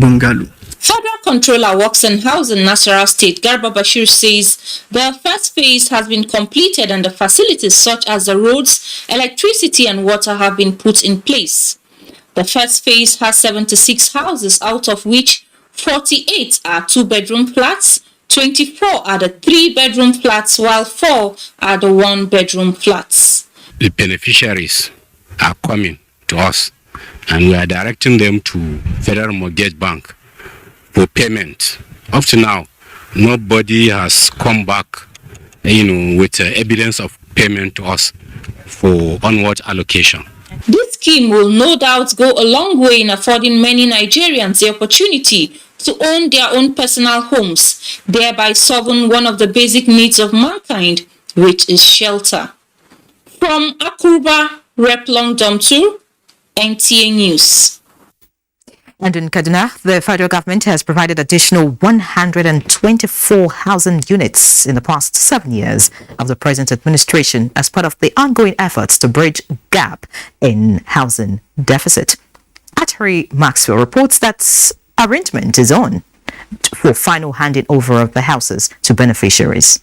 bungalow. Federal Controller Works and Housing, Nasarawa State, Garba Bashir, says the first phase has been completed and the facilities such as the roads, electricity and water have been put in place. The first phase has 76 houses, out of which 48 are 2-bedroom flats, 24 are the 3-bedroom flats, while 4 are the 1-bedroom flats. The beneficiaries are coming to us and we are directing them to Federal Mortgage Bank for payment. Up to now, nobody has come back, with evidence of payment to us for onward allocation. This scheme will no doubt go a long way in affording many Nigerians the opportunity to own their own personal homes, thereby solving one of the basic needs of mankind, which is shelter. From Akuruba, Replong Domtur, NTA News. And in Kaduna, the federal government has provided additional 124,000 units in the past 7 years of the present administration as part of the ongoing efforts to bridge gap in housing deficit. Atari Maxwell reports that arrangement is on for final handing over of the houses to beneficiaries.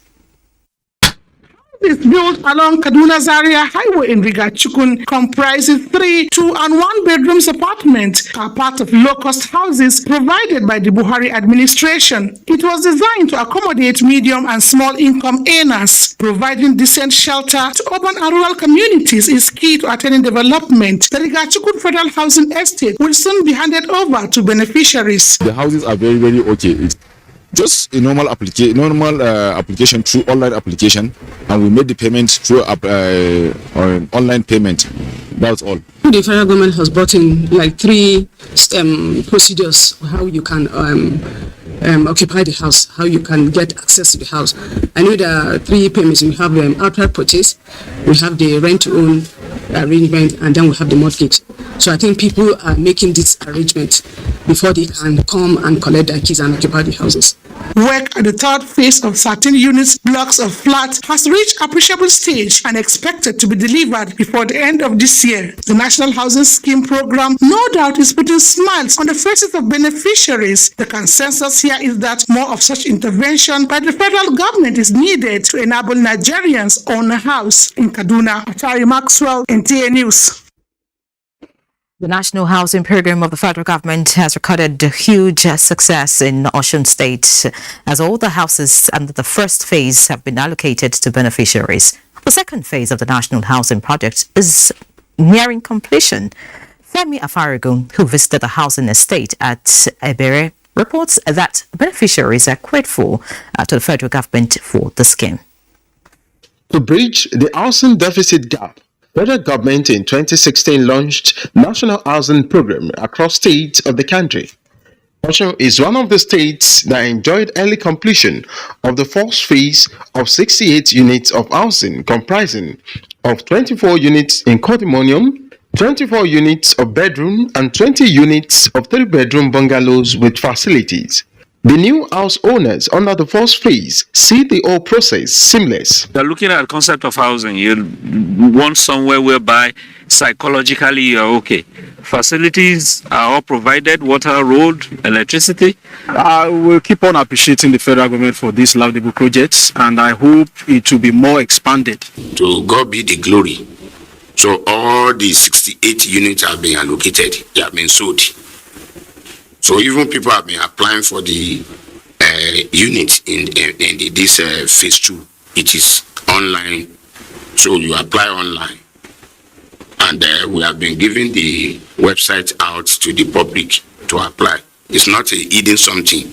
Is built along Kaduna Zaria Highway in Rigachukun comprises 3 2- and 1-bedrooms apartments are part of low-cost houses provided by the Buhari administration. It was designed to accommodate medium and small-income earners. Providing decent shelter to urban and rural communities is key to attaining development. The Rigachukun Federal Housing Estate will soon be handed over to beneficiaries. The houses are very, very okay. It's just a normal application through online application, and we made the payment through online payment. That's all. The federal government has brought in like 3 procedures how you can occupy the house, how you can get access to the house. I know there are 3 payments. We have outright purchase, we have the rent-to-own arrangement, and then we have the mortgage. So I think people are making this arrangement before they can come and collect their keys and occupy the houses. Work at the 3rd phase of 13 units blocks of flats has reached appreciable stage and expected to be delivered before the end of this year. The National Housing Scheme program no doubt is putting smiles on the faces of beneficiaries. The consensus here is that more of such intervention by the federal government is needed to enable Nigerians own a house. In Kaduna, Atari Maxwell, NTA News. The National Housing Program of the federal government has recorded huge success in Osun State, as all the houses under the first phase have been allocated to beneficiaries. The second phase of the National Housing Project is nearing completion. Femi Afarigun, who visited the housing estate at Ebere, reports that beneficiaries are grateful to the federal government for the scheme. To bridge the housing deficit gap, federal government in 2016 launched National Housing Program across states of the country. Osun is one of the states that enjoyed early completion of the first phase of 68 units of housing, comprising of 24 units in condominium, 24 units of bedroom, and 20 units of 3-bedroom bungalows with facilities. The new house owners under the first phase see the whole process seamless. You're looking at the concept of housing. You want somewhere whereby psychologically you're okay. Facilities are all provided, water, road, electricity. I will keep on appreciating the federal government for these laudable projects, and I hope it will be more expanded. To God be the glory. So all the 68 units have been allocated, they have been sold. So even people have been applying for the unit in this phase 2. It is online, so you apply online, and we have been giving the website out to the public to apply. It's not a hidden something,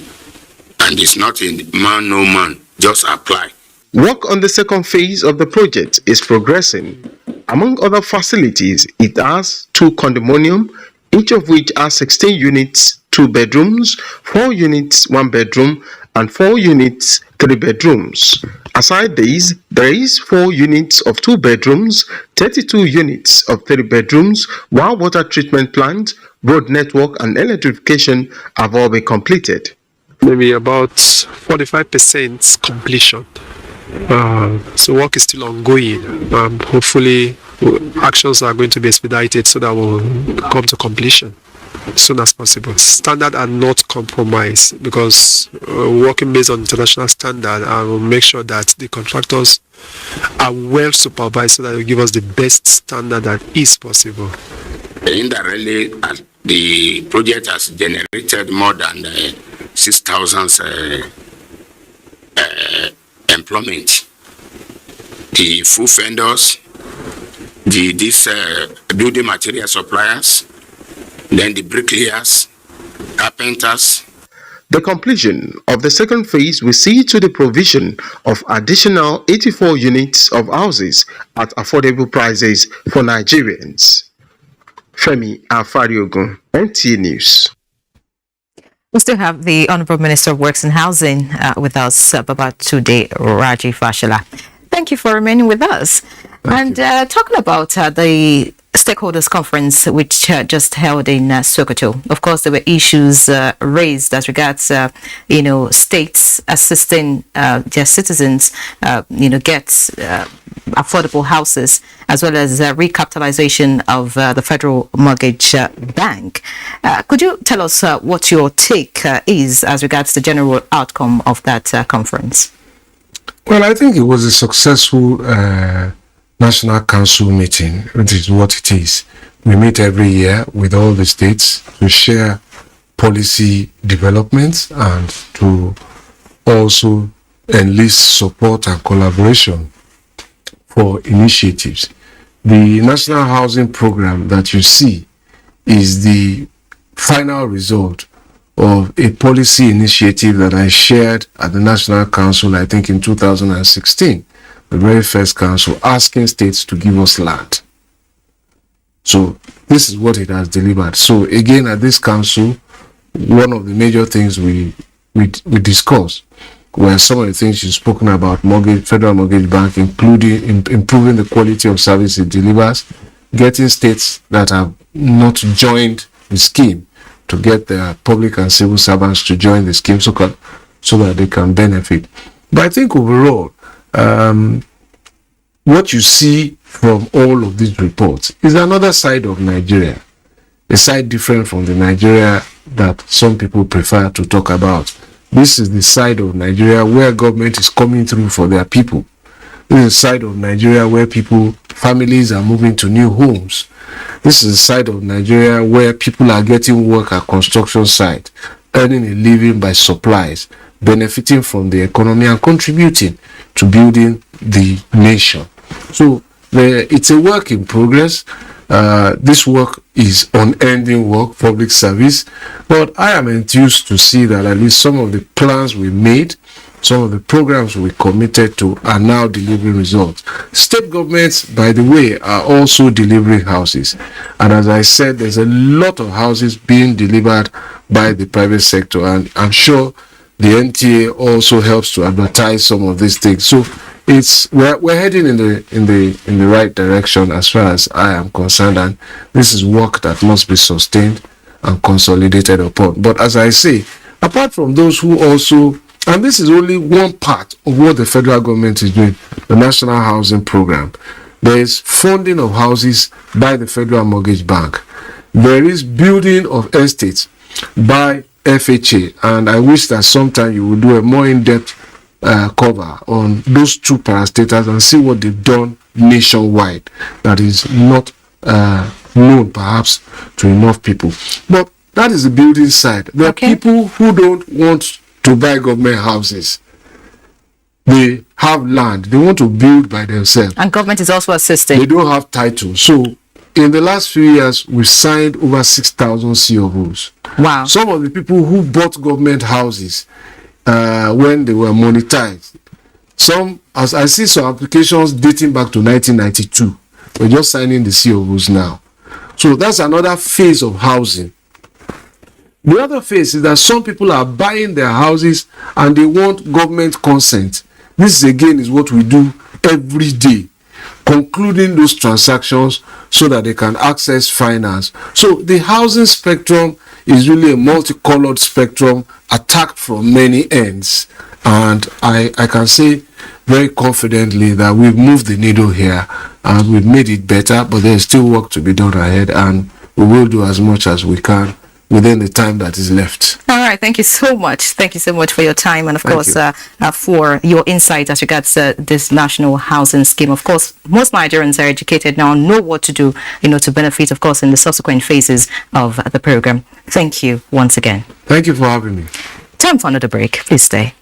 and it's not a man no man. Just apply. Work on the second phase of the project is progressing. Among other facilities, it has 2 condominium, each of which has 16 units, 2 bedrooms, 4 units, 1 bedroom, and 4 units, 3 bedrooms. Aside these, there is 4 units of 2 bedrooms, 32 units of 3 bedrooms, while water treatment plant, road network, and electrification have all been completed. Maybe about 45% completion. So work is still ongoing. Hopefully, actions are going to be expedited so that we'll come to completion as soon as possible. Standard are not compromised because working based on international standard, I will make sure that the contractors are well supervised so that they give us the best standard that is possible. Indirectly, the project has generated more than 6,000 employment. The food vendors, these building material suppliers, then the bricklayers, carpenters. The completion of the second phase will see to the provision of additional 84 units of houses at affordable prices for Nigerians. Femi Afariogun, NTA News. We still have the Honorable Minister of Works and Housing with us, Babatunde Raji Fashola. Thank you for remaining with us. Talking about the stakeholders conference which just held in Sokoto. Of course, there were issues raised as regards states assisting their citizens get affordable houses, as well as recapitalization of the Federal Mortgage Bank. Could you tell us what your take is as regards the general outcome of that conference? Well, I think it was a successful National Council meeting, which is what it is. We meet every year with all the states to share policy developments and to also enlist support and collaboration for initiatives. The National Housing Program that you see is the final result of a policy initiative that I shared at the National Council, I think in 2016. The very first council, asking states to give us land. So this is what it has delivered. So again, at this council, one of the major things we discussed were some of the things you've spoken about, Federal Mortgage Bank, including improving the quality of service it delivers, getting states that have not joined the scheme to get their public and civil servants to join the scheme so that they can benefit. But I think overall, what you see from all of these reports is another side of Nigeria, a side different from the Nigeria that some people prefer to talk about. This is the side of Nigeria where government is coming through for their people. This is the side of Nigeria where families are moving to new homes. This is the side of Nigeria where people are getting work at construction site, earning a living by supplies, benefiting from the economy and contributing to building the nation. So it's a work in progress. This work is unending work, public service, but I am enthused to see that at least some of the plans we made, some of the programs we committed to are now delivering results. State governments, by the way, are also delivering houses. And as I said, there's a lot of houses being delivered by the private sector, and I'm sure the NTA also helps to advertise some of these things. So we're heading in the right direction as far as I am concerned, and this is work that must be sustained and consolidated upon. But as I say, apart from those who also, and this is only one part of what the federal government is doing, the National Housing Program. There is funding of houses by the Federal Mortgage Bank. There is building of estates by FHA, and I wish that sometime you will do a more in-depth cover on those two parastatals and see what they've done nationwide that is not known perhaps to enough people. But that is the building side. There are people who don't want to buy government houses. They have land. They want to build by themselves. And government is also assisting. They don't have title. So in the last few years, we've signed over 6,000 COOs. Wow. Some of the people who bought government houses when they were monetized. Some, as I see some applications dating back to 1992. We're just signing the COOs now. So that's another phase of housing. The other phase is that some people are buying their houses and they want government consent. This again is what we do every day, concluding those transactions so that they can access finance. So the housing spectrum is really a multicolored spectrum attacked from many ends. And I can say very confidently that we've moved the needle here and we've made it better, but there's still work to be done ahead, and we will do as much as we can within the time that is left. All right, thank you so much. Thank you so much for your time, and of course for your insight as regards this national housing scheme. Of course, most Nigerians are educated now, know what to do, to benefit, of course, in the subsequent phases of the program. Thank you once again. Thank you for having me. Time for another break. Please stay.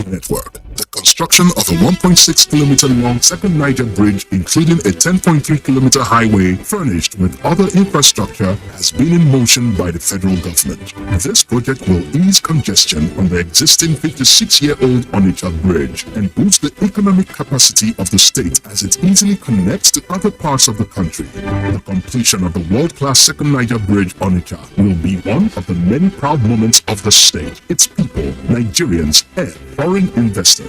Network. The construction of a 1.6 kilometer long second Niger bridge, including a 10.3 kilometer highway furnished with other infrastructure, has been in motion by the federal government. This project will ease congestion on the existing 56-year-old Onitsha bridge and boost the economic capacity of the state as it easily connects to other parts of the country. The completion of the world-class second Niger bridge Onitsha will be one of the many proud moments of the state, its people, Nigerians, and foreign investors.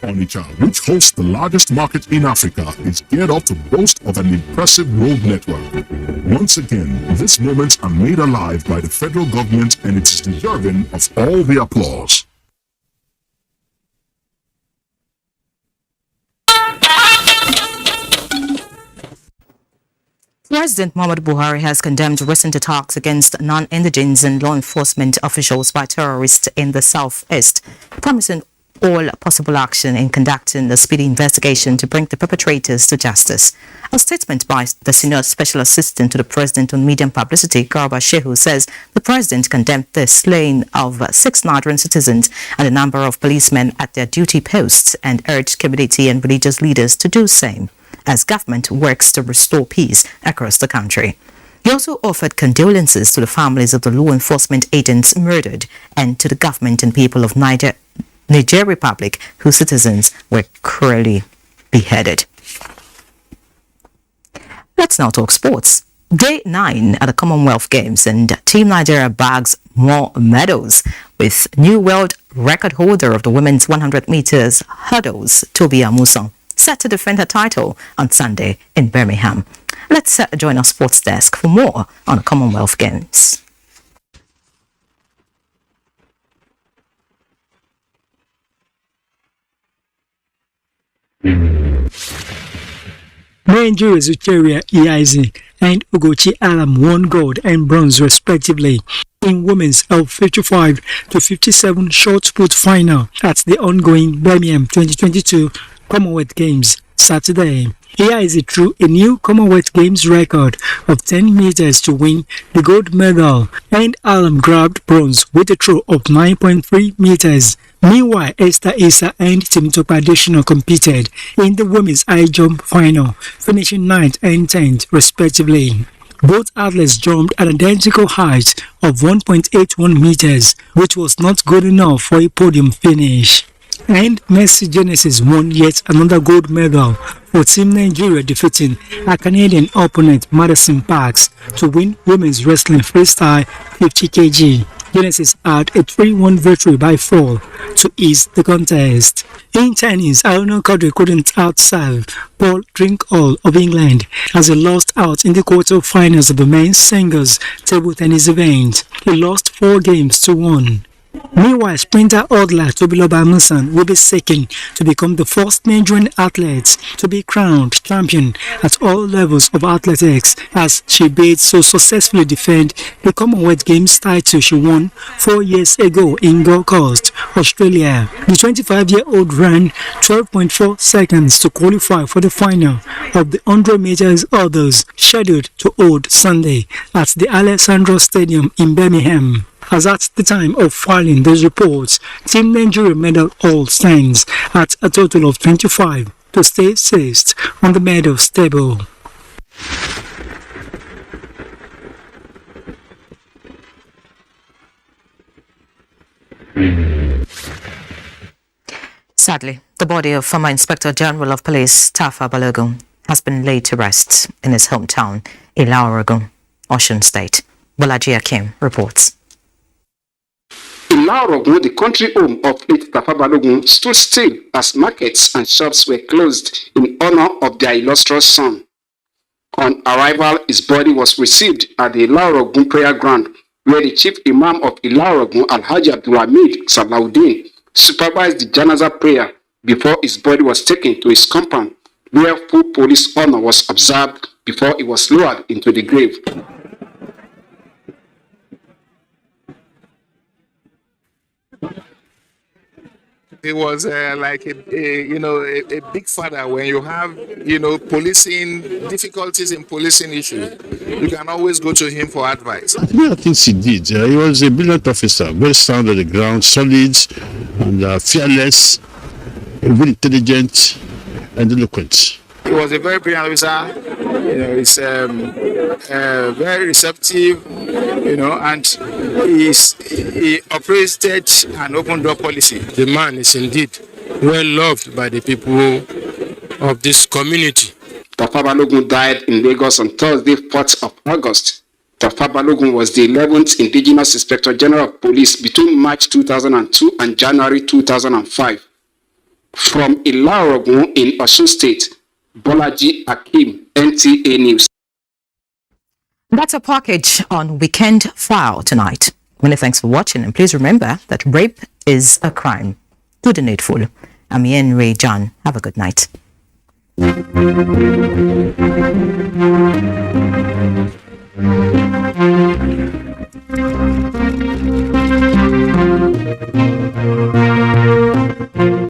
Onitsha, which hosts the largest market in Africa, is geared up to boast of an impressive road network. Once again, these moments are made alive by the federal government, and it is deserving of all the applause. President Muhammadu Buhari has condemned recent attacks against non-indigenous and law enforcement officials by terrorists in the southeast, promising all possible action in conducting a speedy investigation to bring the perpetrators to justice. A statement by the Senior Special Assistant to the President on Media and Publicity, Garba-Shehu, says the President condemned the slaying of 6 Nigerian citizens and a number of policemen at their duty posts and urged community and religious leaders to do the same as government works to restore peace across the country. He also offered condolences to the families of the law enforcement agents murdered and to the government and people of Niger Republic whose citizens were cruelly beheaded. Let's now talk sports. Day 9 at the Commonwealth Games, and Team Nigeria bags more medals with new world record holder of the women's 100 meters hurdles, Tobi Amusan, set to defend her title on Sunday in Birmingham. Let's join our sports desk for more on the Commonwealth Games. Nigeria's Ucheria Iyazi and Ugochi Alam won gold and bronze respectively in women's L55 to 57 short put final at the ongoing Birmingham 2022 Commonwealth Games Saturday. Iyazi threw a new Commonwealth Games record of 10 meters to win the gold medal, and Alam grabbed bronze with a throw of 9.3 meters. Meanwhile, Esther Issa and Temitope Adesina competed in the women's high jump final, finishing 9th and 10th respectively. Both athletes jumped at identical heights of 1.81 meters, which was not good enough for a podium finish. And Mercy Genesis won yet another gold medal for Team Nigeria, defeating her Canadian opponent Madison Parks to win women's wrestling freestyle 50 kg. Genesis had a 3-1 victory by fall to ease the contest. In tennis, Aruna Kadri couldn't outserve Paul Drinkall of England as he lost out in the quarter-finals of the men's singles table tennis event. He lost 4 games to 1. Meanwhile, sprinter hurdler Tobiloba Amusan will be seeking to become the first Nigerian athlete to be crowned champion at all levels of athletics, as she bids to successfully defend the Commonwealth Games title she won 4 years ago in Gold Coast, Australia. The 25-year-old ran 12.4 seconds to qualify for the final of the 100 meters hurdles scheduled to hold Sunday at the Alessandro Stadium in Birmingham. As at the time of filing these reports, Team Nigeria medal haul stands at a total of 25 to stay 6th on the medal table. Sadly, the body of former Inspector General of Police Tafa Balogun has been laid to rest in his hometown, Ilaorogun, Osun State. Bolaji Akim reports. Ilaorogun, the country home of late Tafa Balogun, stood still as markets and shops were closed in honor of their illustrious son. On arrival, his body was received at the Ilaorogun prayer ground, where the chief imam of Ilaragun, Alhaji Abdulhamid Salahuddin, supervised the janaza prayer before his body was taken to his compound, where full police honor was observed before it was lowered into the grave. It was like a big father. When you have policing difficulties in policing issues, you can always go to him for advice. I think he did. He was a brilliant officer, very sound on the ground, solid and fearless, very intelligent and eloquent. He was a very brilliant officer. He's very receptive, and he operated an open door policy. The man is indeed well loved by the people of this community. Tafa Balogun died in Lagos on Thursday, 4th of August. Tafa Balogun was the 11th Indigenous Inspector General of Police between March 2002 and January 2005. From Ilaragun in Osun State, Bolaji Akim, NTA News. That's a package on Weekend File tonight. Many thanks for watching, and please remember that rape is a crime. Do the needful. I'm Yen Ray John. Have a good night.